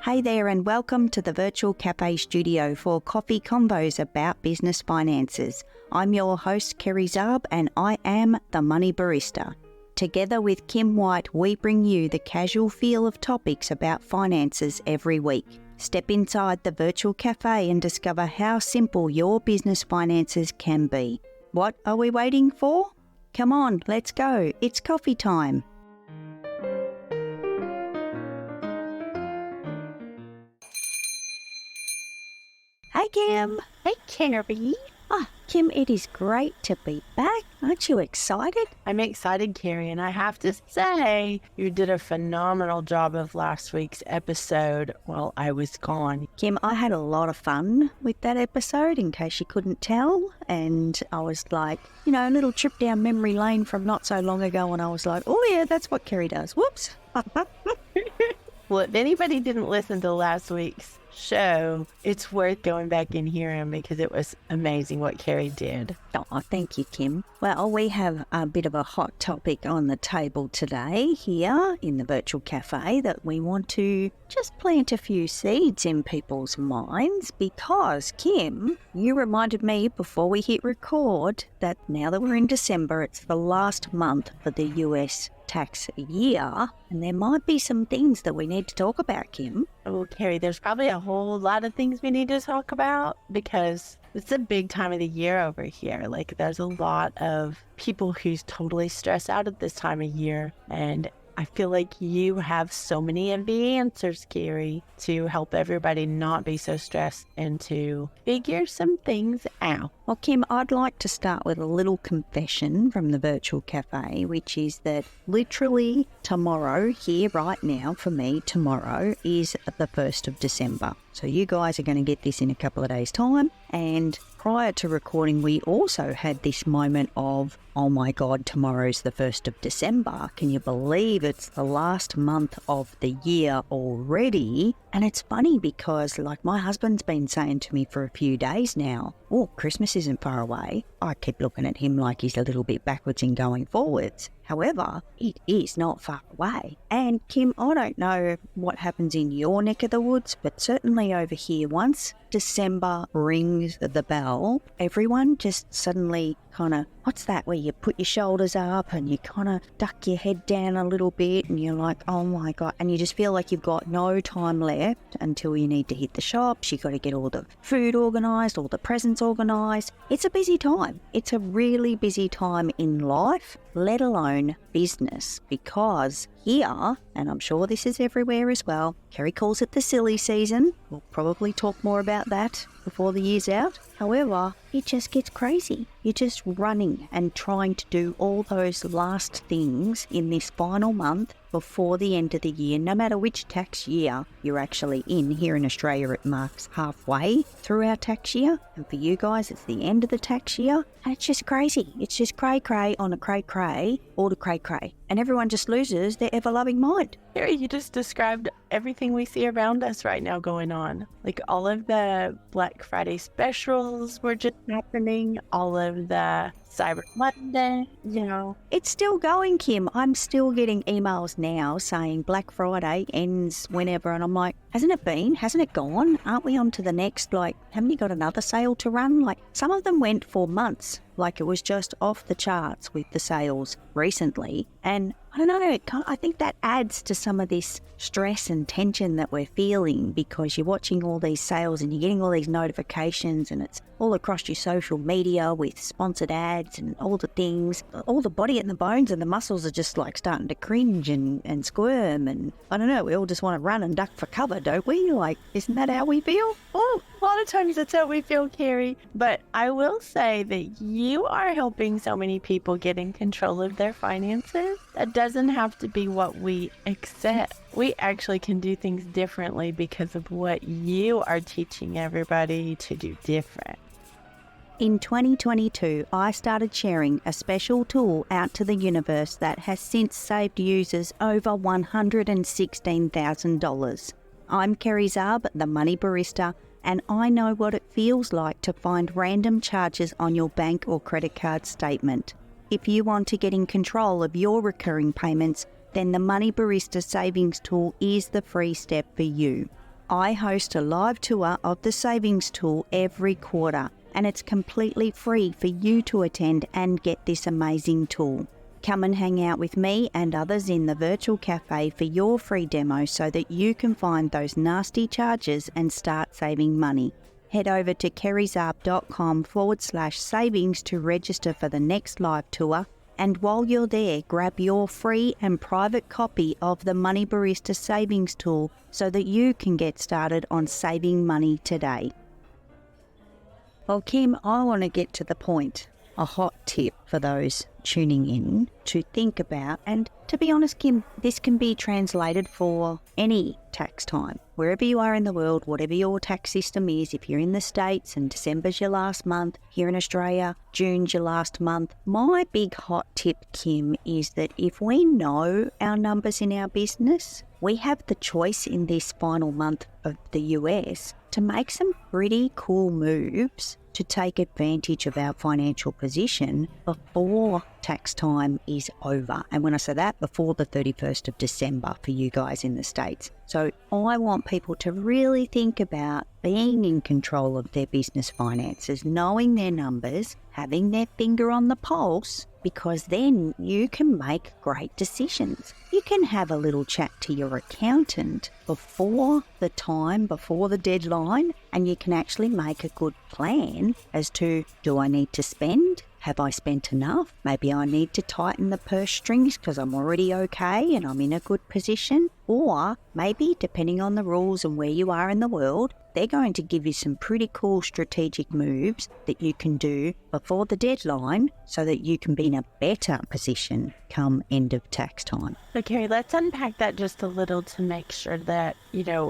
Hey there and welcome to the Virtual Cafe Studio for coffee convos about business finances. I'm your host Kerry Zarb and I am the Money Barista. Together with Kim White, we bring you the casual feel of topics about finances every week. Step inside the Virtual Cafe and discover how simple your business finances can be. What are we waiting for? Come on, let's go. It's coffee time. Hey Kim. Hey Kerry. Kim, it is great to be back. Aren't you excited? I'm excited, Kerry, and I have to say, you did a phenomenal job of last week's episode while I was gone. Kim, I had a lot of fun with that episode, in case you couldn't tell. And I was like, a little trip down memory lane from not so long ago, and I was like, oh yeah, that's what Kerry does. Whoops. Well, if anybody didn't listen to last week's show, it's worth going back and hearing because it was amazing what Kerry did. Oh, thank you, Kim. Well, we have a bit of a hot topic on the table today here in the Virtual Cafe that we want to just plant a few seeds in people's minds because, Kim, you reminded me before we hit record that now that we're in December, it's the last month for the US tax year, and there might be some things that we need to talk about, Kim. Oh, Kerry, there's probably a whole lot of things we need to talk about because it's a big time of the year over here. Like, there's a lot of people who's totally stressed out at this time of year, and I feel like you have so many of the answers, Kerry, to help everybody not be so stressed and to figure some things out. Well, Kim, I'd like to start with a little confession from the Virtual Cafe, which is that literally tomorrow, here right now, for me, tomorrow is the 1st of December. So you guys are going to get this in a couple of days' time. And prior to recording, we also had this moment of, oh my God, tomorrow's the 1st of December. Can you believe it's the last month of the year already? And it's funny because, like, my husband's been saying to me for a few days now, oh, Christmas isn't far away. I keep looking at him like he's a little bit backwards in going forwards. However, it is not far away. And Kim, I don't know what happens in your neck of the woods, but certainly over here, once December rings the bell, everyone just suddenly kind of, what's that, where you put your shoulders up and you kind of duck your head down a little bit and you're like, oh my God, and you just feel like you've got no time left until you need to hit the shops. You've got to get all the food organised, all the presents organised. It's a busy time. It's a really busy time in life, let alone business, because here, and I'm sure this is everywhere as well, Kerry calls it the silly season. We'll probably talk more about that before the year's out. However, it just gets crazy. You're just running and trying to do all those last things in this final month before the end of the year, no matter which tax year you're actually in. Here in Australia, it marks halfway through our tax year. And for you guys, it's the end of the tax year. And it's just crazy. It's just cray-cray on a cray-cray, all the cray-cray. And everyone just loses their ever-loving mind. Kerry, you just described everything we see around us right now going on. Like, all of the Black Friday specials were just happening, all of the Cyber Monday, It's still going, Kim. I'm still getting emails now saying Black Friday ends whenever, and I'm like, hasn't it been? Hasn't it gone? Aren't we on to the next, haven't you got another sale to run? Some of them went for months. It was just off the charts with the sales recently. And I don't know, I think that adds to some of this stress and tension that we're feeling because you're watching all these sales and you're getting all these notifications and it's all across your social media with sponsored ads and all the things. All the body and the bones and the muscles are just starting to cringe and squirm, and I don't know, we all just want to run and duck for cover, don't we? Isn't that how we feel? Oh, a lot of times that's how we feel, Kerry. But I will say that you are helping so many people get in control of their finances. That doesn't have to be what we accept. We actually can do things differently because of what you are teaching everybody to do different. In 2022, I started sharing a special tool out to the universe that has since saved users over $116,000. I'm Kerry Zarb, the Money Barista, and I know what it feels like to find random charges on your bank or credit card statement. If you want to get in control of your recurring payments, then the Money Barista Savings Tool is the free step for you. I host a live tour of the savings tool every quarter, and it's completely free for you to attend and get this amazing tool. Come and hang out with me and others in the virtual cafe for your free demo so that you can find those nasty charges and start saving money. Head over to kerrysarp.com/savings to register for the next live tour. And while you're there, grab your free and private copy of the Money Barista Savings Tool so that you can get started on saving money today. Well, Kim, I want to get to the point. A hot tip for those tuning in to think about, and to be honest, Kim, this can be translated for any tax time. Wherever you are in the world, whatever your tax system is, if you're in the States and December's your last month, here in Australia, June's your last month, my big hot tip, Kim, is that if we know our numbers in our business, we have the choice in this final month of the US to make some pretty cool moves to take advantage of our financial position before tax time is over. And when I say that, before the 31st of December for you guys in the States. So I want people to really think about being in control of their business finances, knowing their numbers, having their finger on the pulse, because then you can make great decisions. You can have a little chat to your accountant before the deadline, and you can actually make a good plan as to, do I need to spend? Have I spent enough? Maybe I need to tighten the purse strings because I'm already okay and I'm in a good position. Or maybe, depending on the rules and where you are in the world, they're going to give you some pretty cool strategic moves that you can do before the deadline so that you can be in a better position come end of tax time. So, Kerry, let's unpack that just a little to make sure that,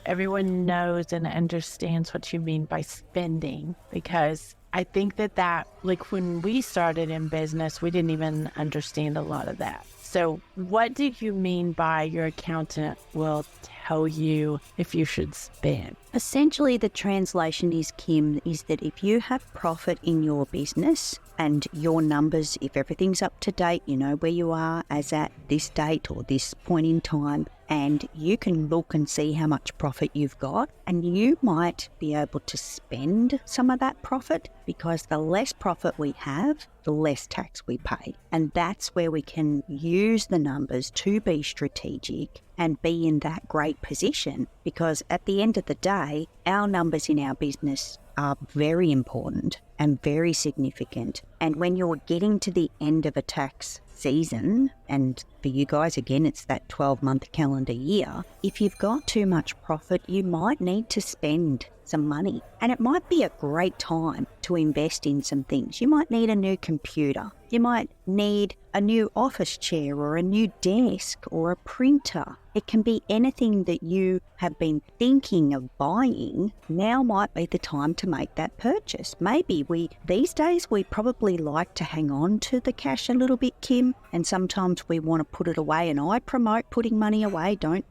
everyone knows and understands what you mean by spending, because I think that like when we started in business, we didn't even understand a lot of that. So what do you mean by your accountant will tell you if you should spend? Essentially, the translation is, Kim, is that if you have profit in your business and your numbers, if everything's up to date, you know where you are as at this date or this point in time, and you can look and see how much profit you've got, and you might be able to spend some of that profit, because the less profit we have, the less tax we pay. And that's where we can use the numbers to be strategic and be in that great position, because at the end of the day, our numbers in our business are very important and very significant. And when you're getting to the end of a tax season, and for you guys, again, it's that 12-month calendar year, if you've got too much profit, you might need to spend some money. And it might be a great time to invest in some things. You might need a new computer. You might need a new office chair or a new desk or a printer. It can be anything that you have been thinking of buying. Now might be the time to make that purchase. Maybe these days we probably like to hang on to the cash a little bit, Kim, and sometimes we want to put it away, and I promote putting money away. Don't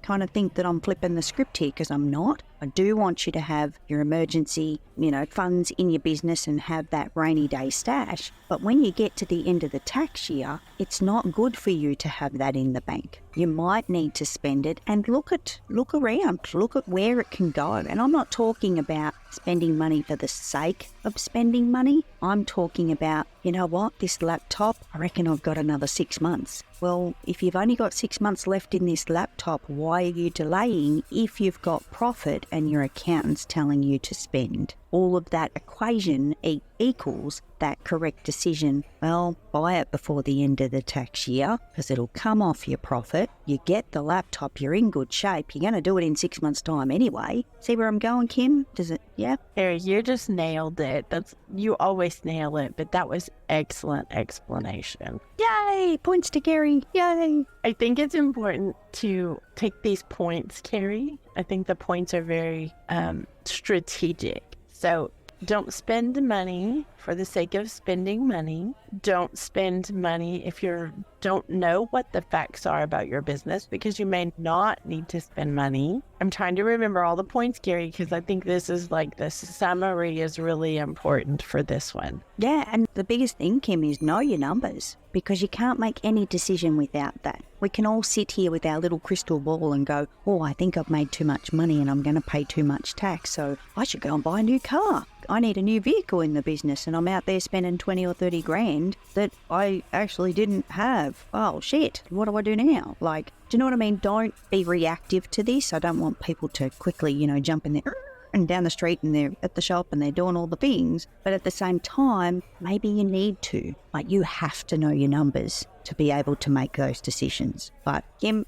kind of think that I'm flipping the script here, because I'm not. I do want you to have your emergency, funds in your business and have that rainy day stash. But when you get to the end of the tax year, it's not good for you to have that in the bank. You might need to spend it, and look around, look at where it can go. And I'm not talking about spending money for the sake of spending money. I'm talking about, this laptop, I reckon I've got another 6 months. Well, if you've only got 6 months left in this laptop, why are you delaying if you've got profit and your accountant's telling you to spend? All of that equation equals that correct decision. Well, buy it before the end of the tax year, because it'll come off your profit. You get the laptop, you're in good shape. You're going to do it in 6 months' time anyway. See where I'm going, Kim? Does it? Yeah? Harry, you just nailed it. You always nail it, but that was excellent explanation. Yay! Points to Gary. Yay! I think it's important to take these points, Carrie. I think the points are very strategic. So don't spend money for the sake of spending money. Don't spend money if you're don't know what the facts are about your business because you may not need to spend money. I'm trying to remember all the points, Gary, because I think this is like the summary is really important for this one. Yeah, and the biggest thing, Kim, is know your numbers, because you can't make any decision without that. We can all sit here with our little crystal ball and go, oh, I think I've made too much money and I'm going to pay too much tax, so I should go and buy a new car. I need a new vehicle in the business, and I'm out there spending 20 or 30 grand that I actually didn't have. Oh, shit, what do I do now? Like, do you know what I mean? Don't be reactive to this. I don't want people to quickly, jump in there and down the street and they're at the shop and they're doing all the things. But at the same time, maybe you need to. Like, you have to know your numbers to be able to make those decisions. But Kim,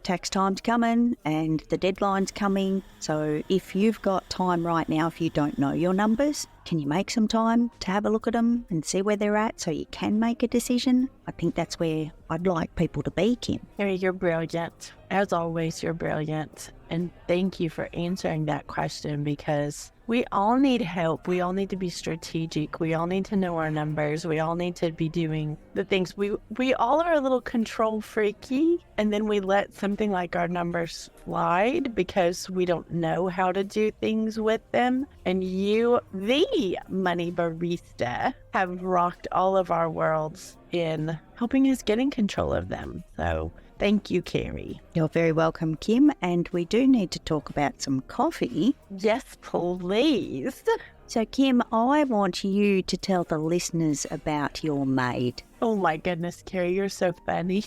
tax time's coming and the deadline's coming. So if you've got time right now, if you don't know your numbers, can you make some time to have a look at them and see where they're at so you can make a decision? I think that's where I'd like people to be, Kim. Harry, you're brilliant. As always, you're brilliant. And thank you for answering that question, because we all need help. We all need to be strategic. We all need to know our numbers. We all need to be doing the things. We all are a little control freaky, and then we let something like our numbers slide because we don't know how to do things with them. And you, the money barista, have rocked all of our worlds in helping us get in control of them. So thank you, Carrie. You're very welcome, Kim. And we do need to talk about some coffee. Yes, please. So, Kim, I want you to tell the listeners about your maid. Oh my goodness, Carrie, you're so funny.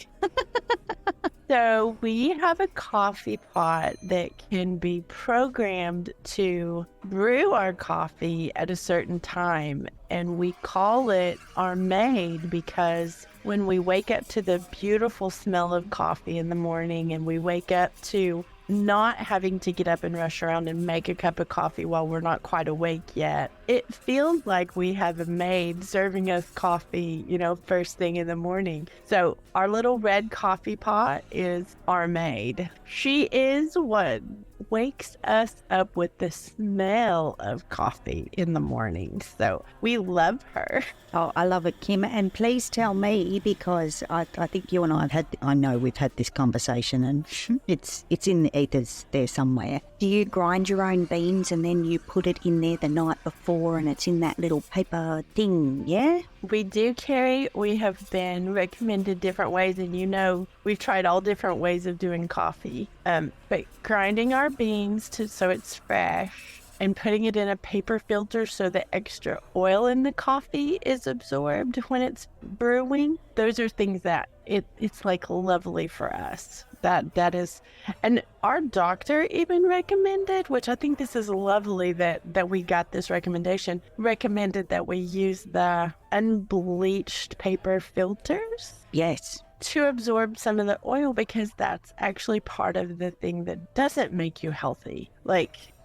So we have a coffee pot that can be programmed to brew our coffee at a certain time. And we call it our maid because when we wake up to the beautiful smell of coffee in the morning, and we wake up to not having to get up and rush around and make a cup of coffee while we're not quite awake yet, it feels like we have a maid serving us coffee, first thing in the morning. So our little red coffee pot is our maid. She is what wakes us up with the smell of coffee in the morning. So we love her. Oh, I love it, Kim. And please tell me, because I think you and I know we've had this conversation, and it's in the ethers there somewhere. Do you grind your own beans and then you put it in there the night before and it's in that little paper thing, yeah? We do, Carrie. We have been recommended different ways, and we've tried all different ways of doing coffee. But grinding our beans so it's fresh, and putting it in a paper filter so the extra oil in the coffee is absorbed when it's brewing. Those are things that it's like lovely for us. That is, and our doctor even recommended, which I think this is lovely that we got this recommendation, recommended that we use the unbleached paper filters. Yes. To absorb some of the oil, because that's actually part of the thing that doesn't make you healthy.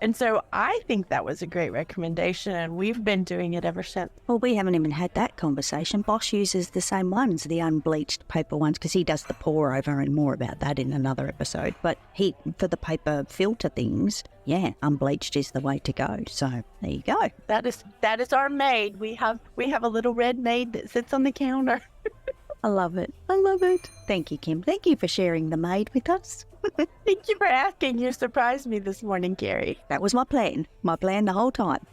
And so I think that was a great recommendation, and we've been doing it ever since. Well, we haven't even had that conversation. Bosch uses the same ones, the unbleached paper ones, because he does the pour over, and more about that in another episode. But for the paper filter things, yeah, unbleached is the way to go. So there you go. That is our maid. We have a little red maid that sits on the counter. I love it. I love it. Thank you, Kim. Thank you for sharing the maid with us. Thank you for asking. You surprised me this morning, Carrie. That was my plan the whole time.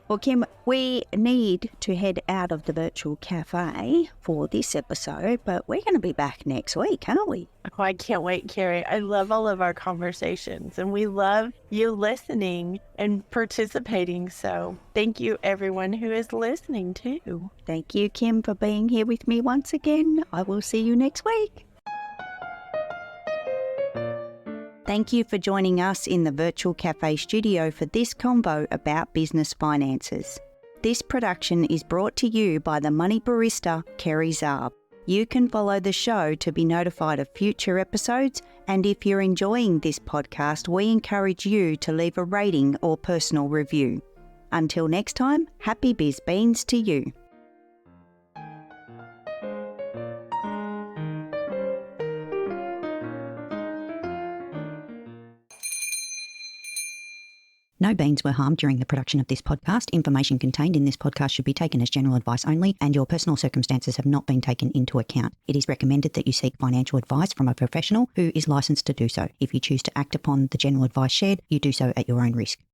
Well, Kim, we need to head out of the virtual cafe for this episode, but we're going to be back next week, aren't we? Oh, I can't wait, Carrie. I love all of our conversations, and we love you listening and participating. So thank you, everyone who is listening too. Thank you, Kim, for being here with me once again. I will see you next week. Thank you for joining us in the Virtual Cafe studio for this convo about business finances. This production is brought to you by the Money Barista, Kerry Zarb. You can follow the show to be notified of future episodes, and if you're enjoying this podcast, we encourage you to leave a rating or personal review. Until next time, happy biz beans to you. No beans were harmed during the production of this podcast. Information contained in this podcast should be taken as general advice only, and your personal circumstances have not been taken into account. It is recommended that you seek financial advice from a professional who is licensed to do so. If you choose to act upon the general advice shared, you do so at your own risk.